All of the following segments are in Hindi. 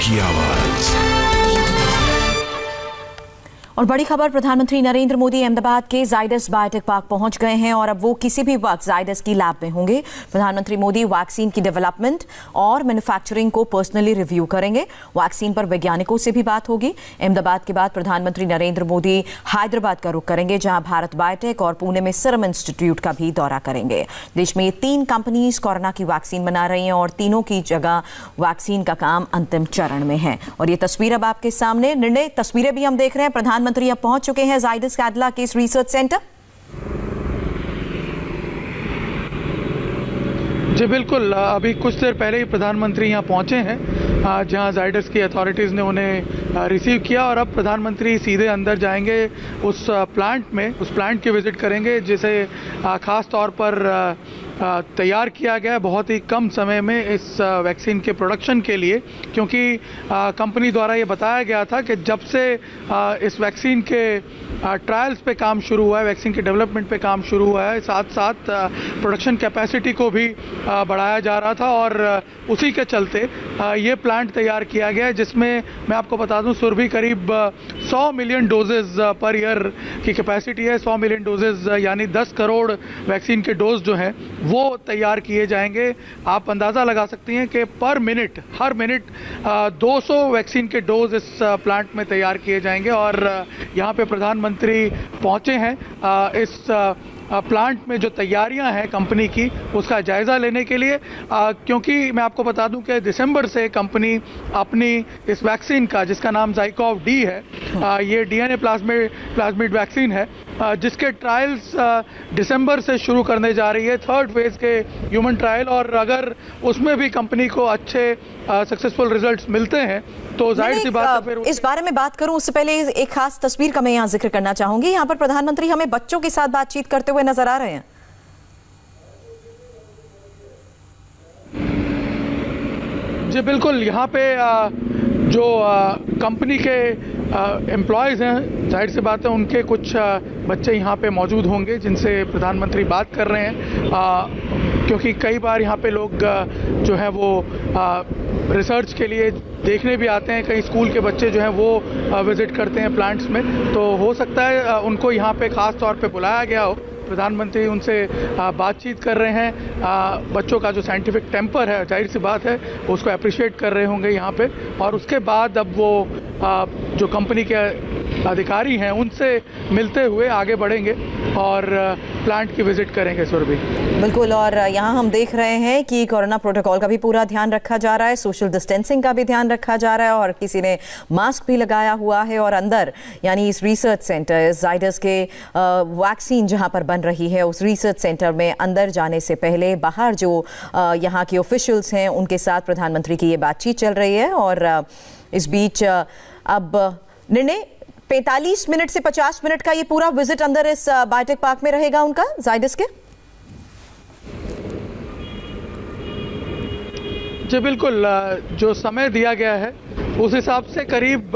की आवाज। और बड़ी खबर, प्रधानमंत्री नरेंद्र मोदी अहमदाबाद के जाइडस बायोटेक पार्क पहुंच गए हैं और अब वो किसी भी वक्त जाइडस की लैब में होंगे। प्रधानमंत्री मोदी वैक्सीन की डेवलपमेंट और मैन्युफैक्चरिंग को पर्सनली रिव्यू करेंगे। वैक्सीन पर वैज्ञानिकों से भी बात होगी। अहमदाबाद के बाद प्रधानमंत्री नरेंद्र मोदी हैदराबाद का रुख करेंगे, जहां भारत बायोटेक और पुणे में सीरम इंस्टीट्यूट का भी दौरा करेंगे। देश में ये 3 कंपनीज कोरोना की वैक्सीन बना रही हैं और तीनों की जगह वैक्सीन का काम अंतिम चरण में है। और ये तस्वीर अब आपके सामने, निर्णय तस्वीरें भी हम देख रहे हैं। प्रधानमंत्री अब पहुंच चुके हैं जाइडस कैडिला के इस रिसर्च सेंटर। जी बिल्कुल, अभी कुछ देर पहले ही प्रधानमंत्री यहाँ पहुंचे हैं, जहां जाइडस की अथॉरिटीज़ ने उन्हें रिसीव किया और अब प्रधानमंत्री सीधे अंदर जाएंगे उस प्लांट की विजिट करेंगे, जिसे खास तौर पर तैयार किया गया है बहुत ही कम समय में इस वैक्सीन के प्रोडक्शन के लिए, क्योंकि कंपनी द्वारा ये बताया गया था कि जब से इस वैक्सीन के ट्रायल्स पे काम शुरू हुआ है, वैक्सीन के डेवलपमेंट पे काम शुरू हुआ है, साथ साथ प्रोडक्शन कैपेसिटी को भी बढ़ाया जा रहा था और उसी के चलते ये प्लांट तैयार किया गया है, जिसमें मैं आपको बता दूं सुरभि करीब 100 मिलियन डोजेज पर ईयर की कैपेसिटी है। 100 मिलियन डोजेज यानी 10 करोड़ वैक्सीन के डोज जो हैं वो तैयार किए जाएंगे। आप अंदाज़ा लगा सकती हैं कि हर मिनट 200 वैक्सीन के डोज इस प्लांट में तैयार किए जाएंगे और यहाँ पे प्रधानमंत्री पहुँचे हैं इस प्लांट में जो तैयारियां हैं कंपनी की उसका जायज़ा लेने के लिए, क्योंकि मैं आपको बता दूं कि दिसंबर से कंपनी अपनी इस वैक्सीन का, जिसका नाम ज़ाइकोव-डी है, ये डीएनए प्लाज्मिड वैक्सीन है, जिसके ट्रायल्स दिसंबर से शुरू करने जा रही है, 3rd फेज़ के ह्यूमन ट्रायल। और अगर उसमें भी कंपनी को अच्छे सक्सेसफुल रिजल्ट्स मिलते हैं तो जाहिर सी बात है फिर इस बारे में बात करूं उससे पहले एक खास तस्वीर का मैं यहाँ जिक्र करना चाहूंगी। यहाँ पर प्रधानमंत्री हमें बच्चों के साथ बातचीत करते हुए नजर आ रहे हैं। जी बिल्कुल, यहाँ पे जो कंपनी के एम्प्लॉयज़ हैं, जाहिर सी बात है उनके कुछ बच्चे यहाँ पे मौजूद होंगे जिनसे प्रधानमंत्री बात कर रहे हैं, क्योंकि कई बार यहाँ पे लोग जो है वो रिसर्च के लिए देखने भी आते हैं। कई स्कूल के बच्चे जो हैं वो विज़िट करते हैं प्लांट्स में, तो हो सकता है उनको यहाँ पे ख़ास तौर पे बुलाया गया हो। प्रधानमंत्री उनसे बातचीत कर रहे हैं। बच्चों का जो साइंटिफिक टेम्पर है, जाहिर सी बात है उसको अप्रिशिएट कर रहे होंगे यहाँ पे, और उसके बाद अब वो जो कंपनी के अधिकारी हैं उनसे मिलते हुए आगे बढ़ेंगे और प्लांट की विजिट करेंगे। सुरभि बिल्कुल, और यहाँ हम देख रहे हैं कि कोरोना प्रोटोकॉल का भी पूरा ध्यान रखा जा रहा है, सोशल डिस्टेंसिंग का भी ध्यान रखा जा रहा है और किसी ने मास्क भी लगाया हुआ है। और अंदर यानी इस रिसर्च सेंटर जाइडस के वैक्सीन जहाँ पर बन रही है उस रिसर्च सेंटर में अंदर जाने से पहले बाहर जो यहाँ के ऑफिशियल्स हैं उनके साथ प्रधानमंत्री की ये बातचीत चल रही है। और इस बीच अब निर्णय 45 मिनट से 50 मिनट का ये पूरा विजिट अंदर इस बायोटेक पार्क में रहेगा उनका, जाइडस के। जी बिल्कुल, जो समय दिया गया है उस हिसाब से करीब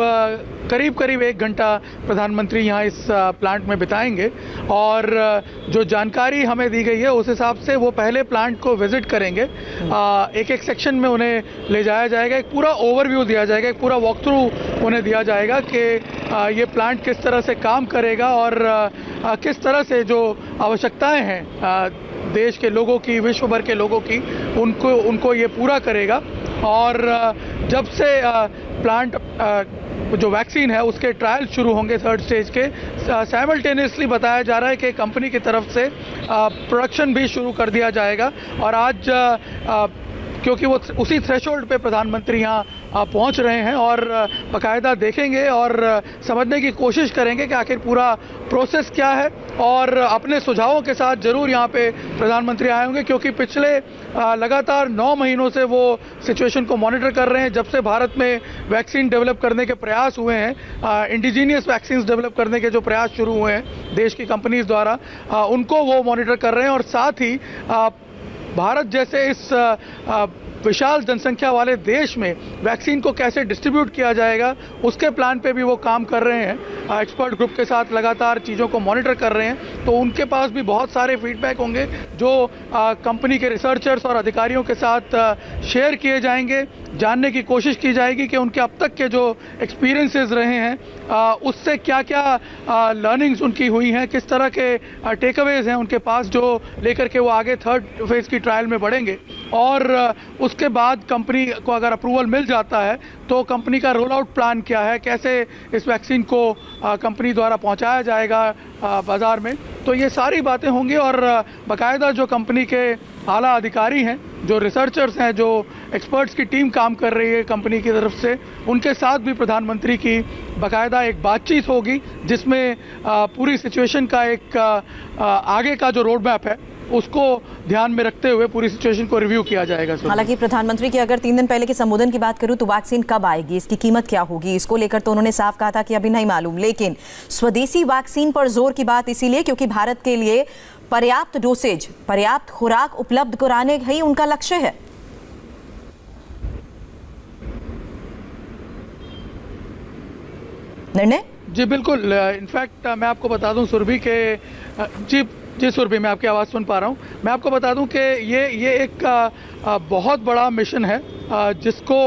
1 घंटा प्रधानमंत्री यहाँ इस प्लांट में बिताएंगे और जो जानकारी हमें दी गई है उस हिसाब से वो पहले प्लांट को विजिट करेंगे। एक सेक्शन में उन्हें ले जाया जाएगा, एक पूरा ओवरव्यू दिया जाएगा, एक पूरा वॉक थ्रू उन्हें दिया जाएगा कि ये प्लांट किस तरह से काम करेगा और किस तरह से जो आवश्यकताएं हैं देश के लोगों की, विश्व भर के लोगों की, उनको ये पूरा करेगा। और जब से प्लांट जो वैक्सीन है उसके ट्रायल शुरू होंगे 3rd स्टेज के, साइमल्टेनियसली बताया जा रहा है कि कंपनी की तरफ से प्रोडक्शन भी शुरू कर दिया जाएगा। और आज क्योंकि वो उसी थ्रेशोल्ड पे प्रधानमंत्री यहाँ पहुँच रहे हैं और बाकायदा देखेंगे और समझने की कोशिश करेंगे कि आखिर पूरा प्रोसेस क्या है, और अपने सुझावों के साथ ज़रूर यहाँ पे प्रधानमंत्री आए होंगे, क्योंकि पिछले लगातार 9 महीनों से वो सिचुएशन को मॉनिटर कर रहे हैं। जब से भारत में वैक्सीन डेवलप करने के प्रयास हुए हैं, इंडिजीनियस वैक्सीन डेवलप करने के जो प्रयास शुरू हुए हैं देश की कंपनीज द्वारा, उनको वो मॉनिटर कर रहे हैं। और साथ ही भारत जैसे इस विशाल जनसंख्या वाले देश में वैक्सीन को कैसे डिस्ट्रीब्यूट किया जाएगा, उसके प्लान पे भी वो काम कर रहे हैं। एक्सपर्ट ग्रुप के साथ लगातार चीज़ों को मॉनिटर कर रहे हैं, तो उनके पास भी बहुत सारे फीडबैक होंगे जो कंपनी के रिसर्चर्स और अधिकारियों के साथ शेयर किए जाएंगे। जानने की कोशिश की जाएगी कि उनके अब तक के जो एक्सपीरियंसेस रहे हैं उससे क्या क्या लर्निंग्स उनकी हुई हैं, किस तरह के टेकअवेज हैं उनके पास जो लेकर के वो आगे थर्ड फेज की ट्रायल में बढ़ेंगे। और उसके बाद कंपनी को अगर अप्रूवल मिल जाता है तो कंपनी का रोल आउट प्लान क्या है, कैसे इस वैक्सीन को कंपनी द्वारा पहुंचाया जाएगा बाज़ार में। तो ये सारी बातें होंगी और बाकायदा जो कंपनी के आला अधिकारी हैं, जो रिसर्चर्स हैं, जो एक्सपर्ट्स की टीम काम कर रही है कंपनी की तरफ से, उनके साथ भी प्रधानमंत्री की बाकायदा एक बातचीत होगी जिसमें पूरी सिचुएशन का एक आगे का जो रोड मैप है उसको ध्यान में रखते हुए पूरी सिचुएशन को रिव्यू किया जाएगा। हालांकि प्रधानमंत्री की अगर 3 दिन पहले के संबोधन की बात करूं तो वैक्सीन कब आएगी, इसकी कीमत क्या होगी, इसको लेकर तो उन्होंने साफ कहा था कि अभी नहीं मालूम। लेकिन स्वदेशी वैक्सीन पर जोर की बात इसीलिए क्योंकि भारत के लिए पर्याप्त डोसेज, पर्याप्त खुराक उपलब्ध कराने ही उनका लक्ष्य है। निर्णय जी बिल्कुल। इनफैक्ट मैं आपको बता दूं सुरभि के जी सुरभि, मैं आपकी आवाज़ सुन पा रहा हूं। मैं आपको बता दूं कि ये एक बहुत बड़ा मिशन है जिसको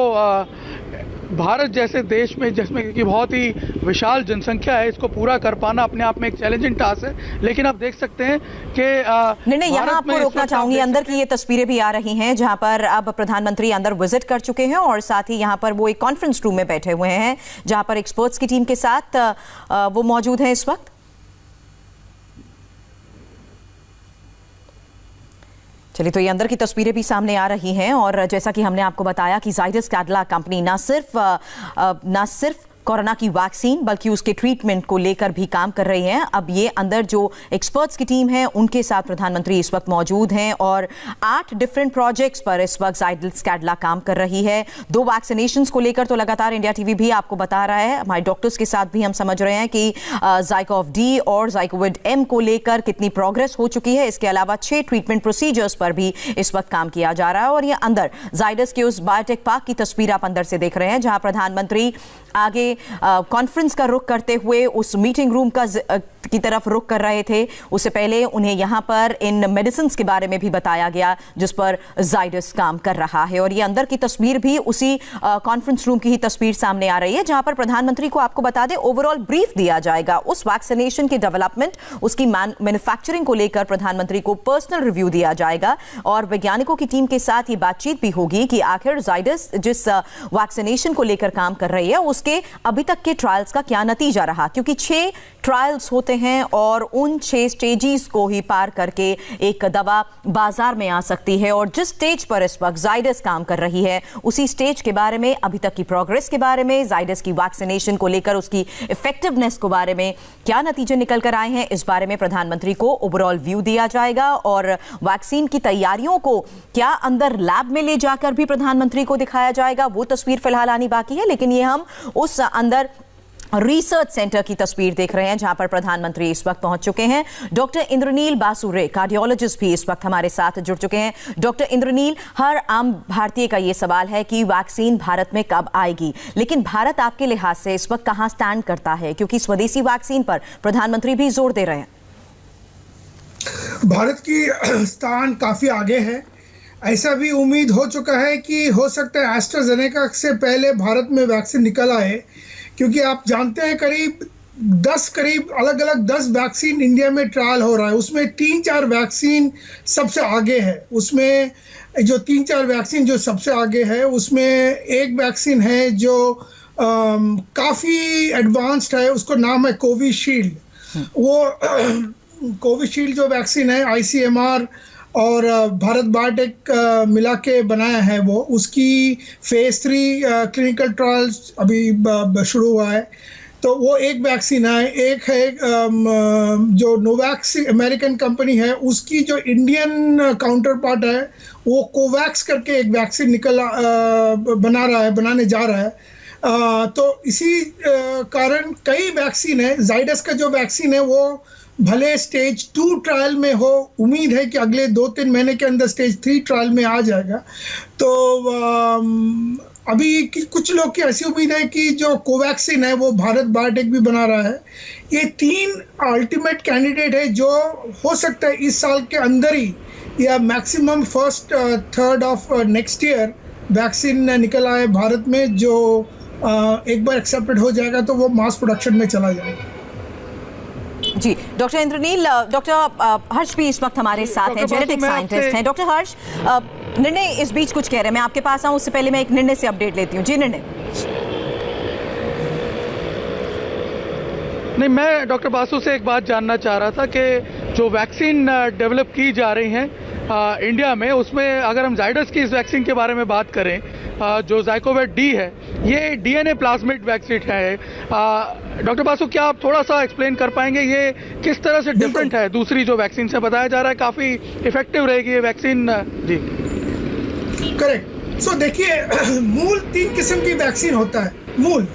भारत जैसे देश में, जिसमें कि बहुत ही विशाल जनसंख्या है, इसको पूरा कर पाना अपने आप में एक चैलेंजिंग टास्क है। लेकिन आप देख सकते हैं कि नहीं, यहाँ आपको रोकना चाहूंगी। अंदर की ये तस्वीरें भी आ रही हैं जहां पर अब प्रधानमंत्री अंदर विजिट कर चुके हैं और साथ ही यहाँ पर वो एक कॉन्फ्रेंस रूम में बैठे हुए हैं जहां पर एक्सपर्ट्स की टीम के साथ वो मौजूद हैं इस वक्त। चलिए, तो ये अंदर की तस्वीरें भी सामने आ रही हैं और जैसा कि हमने आपको बताया कि जाइडस कैडिला कंपनी ना सिर्फ कोरोना की वैक्सीन बल्कि उसके ट्रीटमेंट को लेकर भी काम कर रही हैं। अब ये अंदर जो एक्सपर्ट्स की टीम है उनके साथ प्रधानमंत्री इस वक्त मौजूद हैं और 8 डिफरेंट प्रोजेक्ट्स पर इस वक्त जाइडस कैडिला काम कर रही है। 2 वैक्सीनेशंस को लेकर तो लगातार इंडिया टीवी भी आपको बता रहा है, हमारे डॉक्टर्स के साथ भी हम समझ रहे हैं कि ज़ाइकोव डी और ज़ाइकोविड एम को लेकर कितनी प्रोग्रेस हो चुकी है। इसके अलावा 6 ट्रीटमेंट प्रोसीजर्स पर भी इस वक्त काम किया जा रहा है। और ये अंदर जाइडस के उस बायोटेक पार्क की तस्वीर आप अंदर से देख रहे हैं जहां प्रधानमंत्री आगे कॉन्फ्रेंस का रुख करते हुए उस मीटिंग रूम की तरफ रुख कर रहे थे। उससे पहले उन्हें यहां पर इन मेडिसिन के बारे में भी बताया गया जिस पर जाइडस काम कर रहा है। और ये अंदर की तस्वीर भी उसी कॉन्फ्रेंस रूम की ही तस्वीर सामने आ रही है जहां पर प्रधानमंत्री को, आपको बता दें, ओवरऑल ब्रीफ दिया जाएगा उस वैक्सीनेशन की डेवलपमेंट, उसकी मैन्युफैक्चरिंग को लेकर प्रधानमंत्री को पर्सनल रिव्यू दिया जाएगा और वैज्ञानिकों की टीम के साथ ये बातचीत भी होगी कि आखिर जाइडस जिस वैक्सीनेशन को लेकर काम कर रही है उसके अभी तक के ट्रायल्स का क्या नतीजा रहा, क्योंकि 6 ट्रायल्स होते हैं और उन 6 स्टेजेस को ही पार करके एक दवा बाजार में आ सकती है। और जिस स्टेज पर इस वक्त जाइडस काम कर रही है उसी स्टेज के बारे में, अभी तक की प्रोग्रेस के बारे में, जाइडस की वैक्सीनेशन को लेकर उसकी इफेक्टिवनेस के बारे में क्या नतीजे निकल कर आए हैं, इस बारे में प्रधानमंत्री को ओवरऑल व्यू दिया जाएगा। और वैक्सीन की तैयारियों को क्या अंदर लैब में ले जाकर भी प्रधानमंत्री को दिखाया जाएगा, वो तस्वीर फिलहाल आनी बाकी है। लेकिन ये हम उस अंदर रिसर्च सेंटर की तस्वीर देख रहे हैं जहां पर प्रधानमंत्री इस वक्त पहुंच चुके हैं। डॉक्टर इंद्रनील बासुरे, कार्डियोलॉजिस्ट, भी इस वक्त हमारे साथ जुड़ चुके हैं। डॉक्टर इंद्रनील, हर आम भारतीय का ये सवाल है कि वैक्सीन भारत में कब आएगी, लेकिन भारत आपके लिहाज से इस वक्त कहां स्टैंड करता है, क्योंकि स्वदेशी वैक्सीन पर प्रधानमंत्री भी जोर दे रहे हैं। भारत की स्थान काफी आगे है। ऐसा भी उम्मीद हो चुका है कि हो सकता है एस्ट्राजेनेका से पहले भारत में वैक्सीन निकल आए, क्योंकि आप जानते हैं करीब अलग अलग 10 वैक्सीन इंडिया में ट्रायल हो रहा है। उसमें 3-4 वैक्सीन सबसे आगे है। उसमें जो 3-4 वैक्सीन जो सबसे आगे है उसमें एक वैक्सीन है जो काफ़ी एडवांस्ड है, उसको नाम है कोविशील्ड। वो कोविशील्ड जो वैक्सीन है ICMR और भारत बायोटेक मिला के बनाया है, वो उसकी फेज 3 क्लिनिकल ट्रायल्स अभी शुरू हुआ है। तो वो एक वैक्सीन है। एक है जो नोवैक्स अमेरिकन कंपनी है, उसकी जो इंडियन काउंटर पार्ट है वो कोवैक्स करके एक वैक्सीन बनाने जा रहा है। तो इसी कारण कई वैक्सीन है। जाइडस का जो वैक्सीन है वो भले स्टेज 2 ट्रायल में हो, उम्मीद है कि अगले 2-3 महीने के अंदर स्टेज 3 ट्रायल में आ जाएगा। तो अभी कुछ लोग की ऐसी उम्मीद है कि जो कोवैक्सीन है वो भारत बायोटेक भी बना रहा है। ये 3 अल्टीमेट कैंडिडेट है जो हो सकता है इस साल के अंदर ही या maximum first third of next year vaccine निकल आए भारत में, जो एक बार एक्सेप्टेड हो जाएगा तो वो मास प्रोडक्शन में चला जाएगा। जी, डॉक्टर इंद्रनील, डॉक्टर हर्ष भी इस वक्त हमारे साथ हैं, जेनेटिक साइंटिस्ट हैं। डॉक्टर हर्ष, निर्णय इस बीच कुछ कह रहे हैं, मैं आपके पास आऊं उससे पहले मैं एक निर्णय से अपडेट लेती हूँ। जी निर्णय। नहीं, मैं डॉक्टर बासु से एक बात जानना चाह रहा था कि जो वैक्सीन डेवलप की जा रही हैं इंडिया में, उसमें अगर हम जाइडस की इस वैक्सीन के बारे में बात करें, जो ज़ाइकोवेट डी है, ये डीएनए प्लाज्मिड वैक्सीन है। डॉक्टर बासु, क्या आप थोड़ा सा एक्सप्लेन कर पाएंगे ये किस तरह से डिफरेंट है दूसरी जो वैक्सीन से? बताया जा रहा है काफ़ी इफेक्टिव रहेगी ये वैक्सीन। जी करेक्ट। सो देखिए, मूल 3 किस्म की वैक्सीन होता है। मूल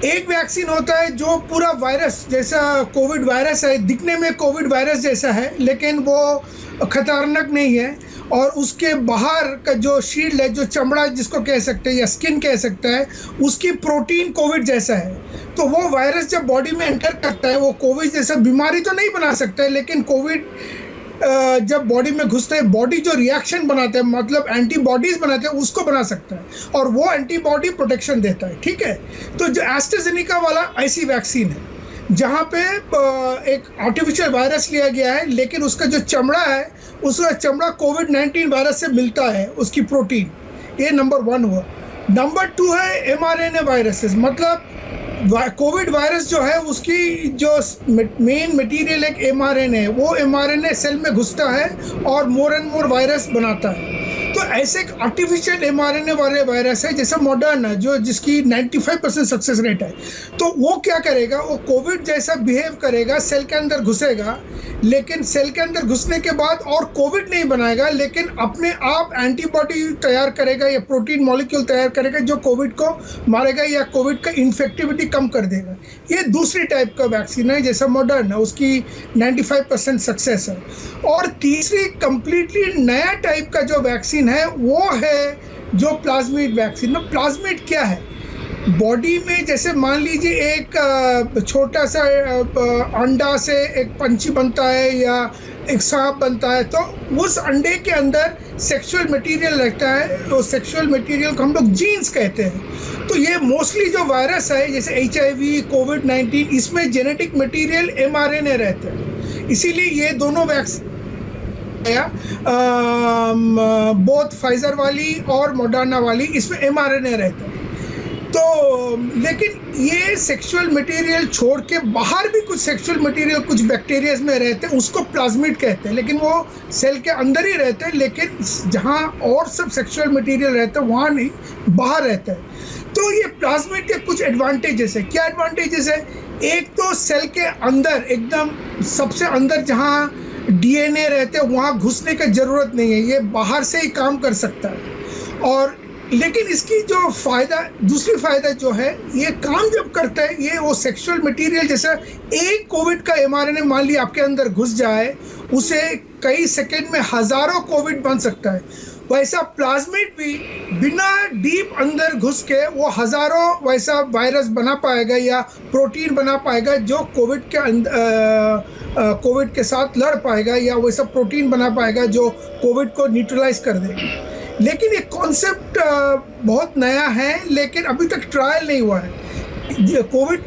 एक वैक्सीन होता है जो पूरा वायरस जैसा कोविड वायरस है, दिखने में कोविड वायरस जैसा है लेकिन वो खतरनाक नहीं है, और उसके बाहर का जो शील्ड है, जो चमड़ा जिसको कह सकते हैं या स्किन कह सकता है, उसकी प्रोटीन कोविड जैसा है। तो वो वायरस जब बॉडी में एंटर करता है वो कोविड जैसा बीमारी तो नहीं बना सकता है, लेकिन कोविड जब बॉडी में घुसता है, बॉडी जो रिएक्शन बनाते हैं, मतलब एंटीबॉडीज बनाते हैं, उसको बना सकता है और वो एंटीबॉडी प्रोटेक्शन देता है। ठीक है, तो जो एस्ट्राजेनेका वाला ऐसी वैक्सीन है जहाँ पे एक आर्टिफिशियल वायरस लिया गया है, लेकिन उसका जो चमड़ा है, उसका चमड़ा कोविड-19 वायरस से मिलता है, उसकी प्रोटीन। ये नंबर 1 हुआ। नंबर 2 है एमआरएनए वायरसेस, मतलब कोविड वायरस जो है उसकी जो मेन मटेरियल एक एमआरएनए है, वो एमआरएनए सेल में घुसता है और मोर एंड मोर वायरस बनाता है। तो ऐसे एक आर्टिफिशियल एमआरएनए वाले वायरस है जैसे मॉडर्ना, जो जिसकी 95% सक्सेस रेट है। तो वो क्या करेगा, वो कोविड जैसा बिहेव करेगा, सेल के अंदर घुसेगा, लेकिन सेल के अंदर घुसने के बाद और कोविड नहीं बनाएगा, लेकिन अपने आप एंटीबॉडी तैयार करेगा या प्रोटीन मॉलिक्यूल तैयार करेगा जो कोविड को मारेगा या कोविड का इन्फेक्टिविटी कम कर देगा। ये दूसरी टाइप का वैक्सीन है जैसा मॉडर्ना, उसकी 95% सक्सेस है। और तीसरी कंप्लीटली नया टाइप का जो वैक्सीन है वो है जो प्लाज्मिड वैक्सीन। प्लाज्मिड क्या है? बॉडी में जैसे मान लीजिए एक छोटा सा अंडा से एक पंछी बनता है या एक सांप बनता है, तो उस अंडे के अंदर सेक्सुअल मटेरियल रहता है, तो सेक्सुअल मटेरियल को हम लोग जीन्स कहते हैं। तो ये मोस्टली जो वायरस है जैसे HIV, कोविड-19, इसमें जेनेटिक मटेरियल mRNA रहते हैं, इसीलिए ये दोनों वैक्सीन बोथ फाइजर वाली और मॉडर्ना वाली, इसमें mRNA रहता है। तो लेकिन ये सेक्सुअल मटेरियल छोड़ के बाहर भी कुछ सेक्सुअल मटेरियल कुछ बैक्टीरिया में रहते हैं, उसको प्लाज्मिड कहते हैं, लेकिन वो सेल के अंदर ही रहते हैं, लेकिन जहाँ और सब सेक्सुअल मटेरियल रहते हैं वहाँ नहीं, बाहर रहता है। तो ये प्लाज्मिड के कुछ एडवांटेजेस है। क्या एडवांटेजेस है? एक तो सेल के अंदर एकदम सबसे अंदर जहाँ DNA रहते हैं वहाँ घुसने की ज़रूरत नहीं है, ये बाहर से ही काम कर सकता है। और लेकिन इसकी जो दूसरी फ़ायदा जो है, ये काम जब करता है, ये वो सेक्सुअल मटेरियल जैसा एक कोविड का mRNA मान लिया आपके अंदर घुस जाए, उसे कई सेकंड में हज़ारों कोविड बन सकता है। वैसा प्लाज्मिड भी बिना डीप अंदर घुस के वो हज़ारों वैसा वायरस बना पाएगा या प्रोटीन बना पाएगा जो कोविड के साथ लड़ पाएगा, या वैसा प्रोटीन बना पाएगा जो कोविड को न्यूट्रलाइज कर देगा। लेकिन ये कॉन्सेप्ट बहुत नया है, लेकिन अभी तक ट्रायल नहीं हुआ है। कोविड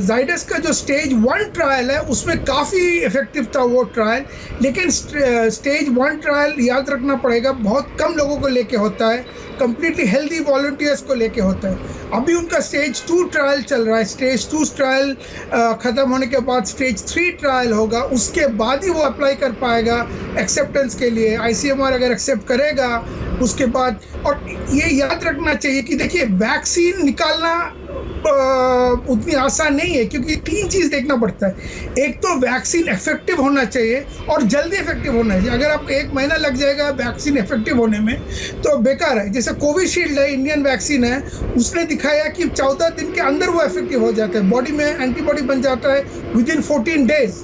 जाइडस का जो स्टेज 1 ट्रायल है उसमें काफ़ी इफेक्टिव था वो ट्रायल, लेकिन स्टेज 1 ट्रायल याद रखना पड़ेगा बहुत कम लोगों को लेके होता है, कंप्लीटली हेल्दी वॉलंटियर्स को लेके होता है। अभी उनका स्टेज 2 ट्रायल चल रहा है। स्टेज 2 ट्रायल ख़त्म होने के बाद स्टेज 3 ट्रायल होगा, उसके बाद ही वो अप्लाई कर पाएगा एक्सेप्टेंस के लिए। ICMR अगर एक्सेप्ट करेगा उसके बाद, और ये याद रखना चाहिए कि देखिए वैक्सीन निकालना उतनी आसान नहीं है, क्योंकि 3 चीज़ देखना पड़ता है। एक तो वैक्सीन इफेक्टिव होना चाहिए और जल्दी इफेक्टिव होना चाहिए। अगर आपको 1 महीना लग जाएगा वैक्सीन इफेक्टिव होने में तो बेकार है। जैसे कोविशील्ड है, इंडियन वैक्सीन है, उसने दिखाया कि 14 दिन के अंदर वो इफेक्टिव हो जाता है, बॉडी में एंटीबॉडी बन जाता है within 14 days.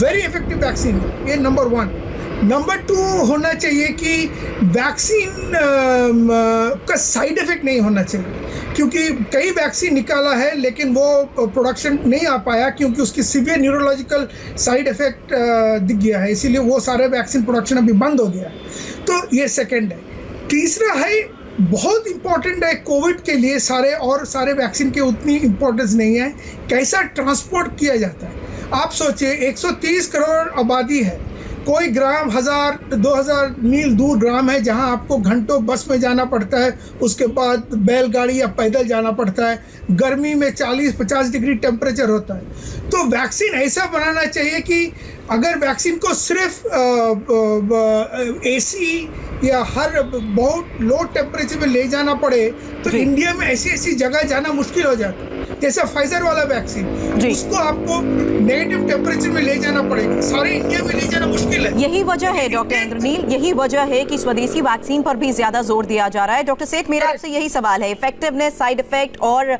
Very effective vaccine है ये, नंबर 1। नंबर 2 होना चाहिए कि वैक्सीन का साइड इफेक्ट नहीं होना चाहिए, क्योंकि कई वैक्सीन निकाला है लेकिन वो प्रोडक्शन नहीं आ पाया क्योंकि उसकी सीवियर न्यूरोलॉजिकल साइड इफेक्ट दिख गया है, इसीलिए वो सारे वैक्सीन प्रोडक्शन अभी बंद हो गया है। तो ये सेकंड है। तीसरा है, बहुत इंपॉर्टेंट है कोविड के लिए, सारे वैक्सीन के उतनी इंपॉर्टेंस नहीं है, कैसा ट्रांसपोर्ट किया जाता है। आप सोचिए 130 करोड़ आबादी है, कोई ग्राम 1000-2000 मील दूर ग्राम है जहां आपको घंटों बस में जाना पड़ता है, उसके बाद बैलगाड़ी या पैदल जाना पड़ता है, गर्मी में 40-50 डिग्री टेम्परेचर होता है। तो वैक्सीन ऐसा बनाना चाहिए कि अगर वैक्सीन को सिर्फ एसी या हर बहुत लो टेम्परेचर में ले जाना पड़े तो इंडिया में ऐसी जगह जाना मुश्किल हो जाता है। जैसा फाइजर वाला वैक्सीन, उसको आपको नेगेटिव टेम्परेचर में ले जाना पड़ेगा, सारे इंडिया में ले जाना मुश्किल है। यही वजह है डॉक्टर इंद्रनील, यही वजह है कि स्वदेशी वैक्सीन पर भी ज्यादा जोर दिया जा रहा है। डॉक्टर सेठ, मेरा आपसे यही सवाल है, इफेक्टिवनेस, साइड इफेक्ट और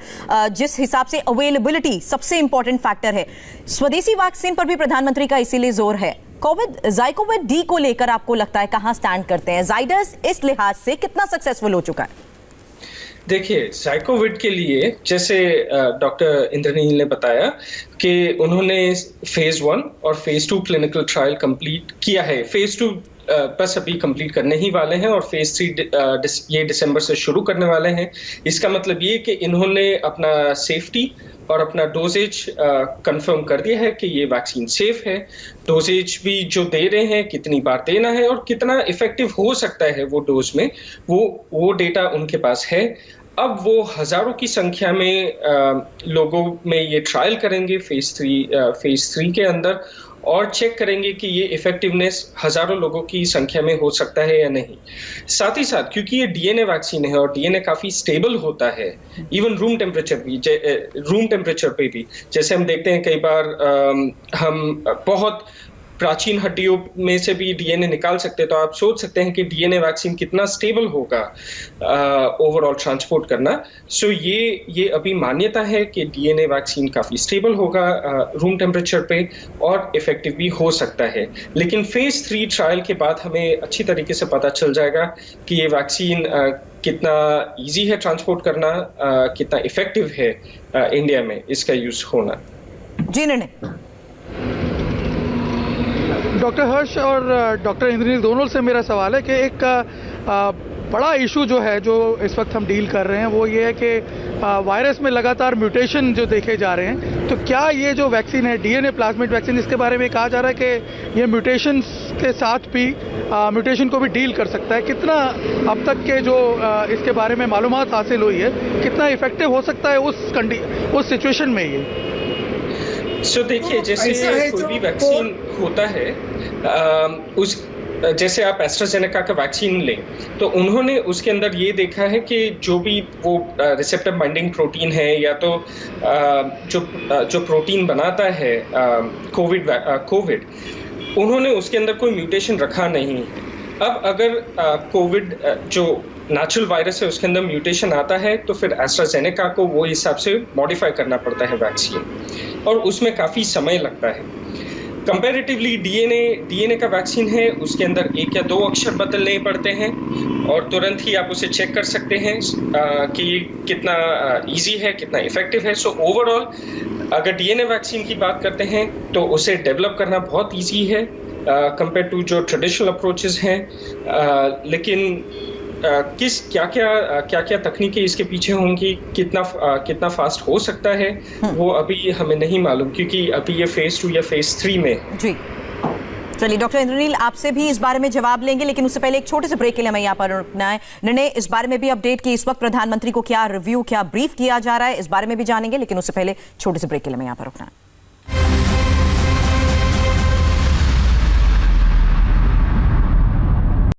जिस हिसाब से अवेलेबिलिटी सबसे इंपॉर्टेंट फैक्टर है, स्वदेशी वैक्सीन पर भी प्रधानमंत्री का इसीलिए जोर है। ज़ाइकोविड डी को लेकर आपको लगता है कहां स्टैंड करते हैं? ज़ाइडस इस लिहाज से कितना सक्सेसफुल हो चुका है? देखिए, ज़ाइकोविड के लिए जैसे डॉक्टर इंद्रनील ने बताया कि उन्होंने फेज 1 और फेज 2 क्लिनिकल ट्रायल कंप्लीट किया है। फेज 2 बस अभी कंप्लीट करने ही वाले हैं और फेज 3 ये दिसंबर से शुरू करने वाले हैं। इसका मतलब ये कि इन्होंने अपना सेफ्टी और अपना डोजेज कंफर्म कर दिया है कि ये वैक्सीन सेफ है। डोजेज भी जो दे रहे हैं कितनी बार देना है और कितना इफेक्टिव हो सकता है वो डोज में, वो डेटा उनके पास है। अब वो हजारों की संख्या में लोगों में ये ट्रायल करेंगे फेज 3 के अंदर और चेक करेंगे कि ये इफेक्टिवनेस हजारों लोगों की संख्या में हो सकता है या नहीं। साथ ही साथ क्योंकि ये डीएनए वैक्सीन है और डीएनए काफी स्टेबल होता है, इवन रूम टेम्परेचर पे भी, जैसे हम देखते हैं कई बार हम बहुत प्राचीन हड्डियों में से भी डीएनए निकाल सकते हैं, तो आप सोच सकते हैं कि डीएनए वैक्सीन कितना स्टेबल होगा ओवरऑल ट्रांसपोर्ट करना। सो ये अभी मान्यता है कि डीएनए वैक्सीन काफी स्टेबल होगा रूम टेम्परेचर पे और इफेक्टिव भी हो सकता है। लेकिन फेज 3 ट्रायल के बाद हमें अच्छी तरीके से पता चल जाएगा कि ये वैक्सीन कितना इजी है ट्रांसपोर्ट करना, कितना इफेक्टिव है इंडिया में इसका यूज होना। जी निर्णय। डॉक्टर हर्ष और डॉक्टर इंद्रनील दोनों से मेरा सवाल है कि एक बड़ा इशू जो है जो इस वक्त हम डील कर रहे हैं वो ये है कि वायरस में लगातार म्यूटेशन जो देखे जा रहे हैं, तो क्या ये जो वैक्सीन है डीएनए प्लाज्मिड वैक्सीन, इसके बारे में कहा जा रहा है कि ये म्यूटेशन के साथ भी म्यूटेशन को भी डील कर सकता है? कितना अब तक के जो इसके बारे में मालूमात हासिल हुई है, कितना इफेक्टिव हो सकता है उस सिचुएशन में ये? देखिए, जैसे कोई भी वैक्सीन होता है जैसे आप एस्ट्राजेनेका का वैक्सीन लें तो उन्होंने उसके अंदर ये देखा है कि जो भी वो रिसेप्टर बाइंडिंग प्रोटीन है या तो जो प्रोटीन बनाता है कोविड, उन्होंने उसके अंदर कोई म्यूटेशन रखा नहीं। अब अगर कोविड जो नेचुरल वायरस है उसके अंदर म्यूटेशन आता है तो फिर एस्ट्राजेनेका को वो हिसाब से मॉडिफाई करना पड़ता है वैक्सीन, और उसमें काफ़ी समय लगता है। कंपैरेटिवली डीएनए का वैक्सीन है, उसके अंदर 1 या 2 अक्षर बदलने पड़ते हैं और तुरंत ही आप उसे चेक कर सकते हैं कि कितना इजी है, कितना इफेक्टिव है। सो ओवरऑल अगर डीएनए वैक्सीन की बात करते हैं तो उसे डेवलप करना बहुत इजी है कंपेयर टू जो ट्रेडिशनल अप्रोचेस हैं। लेकिन क्या क्या तकनीकें इसके पीछे होंगी, कितना फास्ट हो सकता है वो अभी हमें नहीं मालूम, क्योंकि अभी ये फेज 2 या फेज 3 में। जी चलिए, डॉक्टर इंद्रनील आपसे भी इस बारे में जवाब लेंगे, लेकिन उससे पहले एक छोटे से ब्रेक के लिए हमें यहाँ पर रुकना है। निर्णय, इस बारे में भी अपडेट की इस वक्त प्रधानमंत्री को क्या रिव्यू, क्या ब्रीफ किया जा रहा है, इस बारे में भी जानेंगे, लेकिन उससे पहले छोटे से ब्रेक के लिए हमें यहाँ पर रुकना है।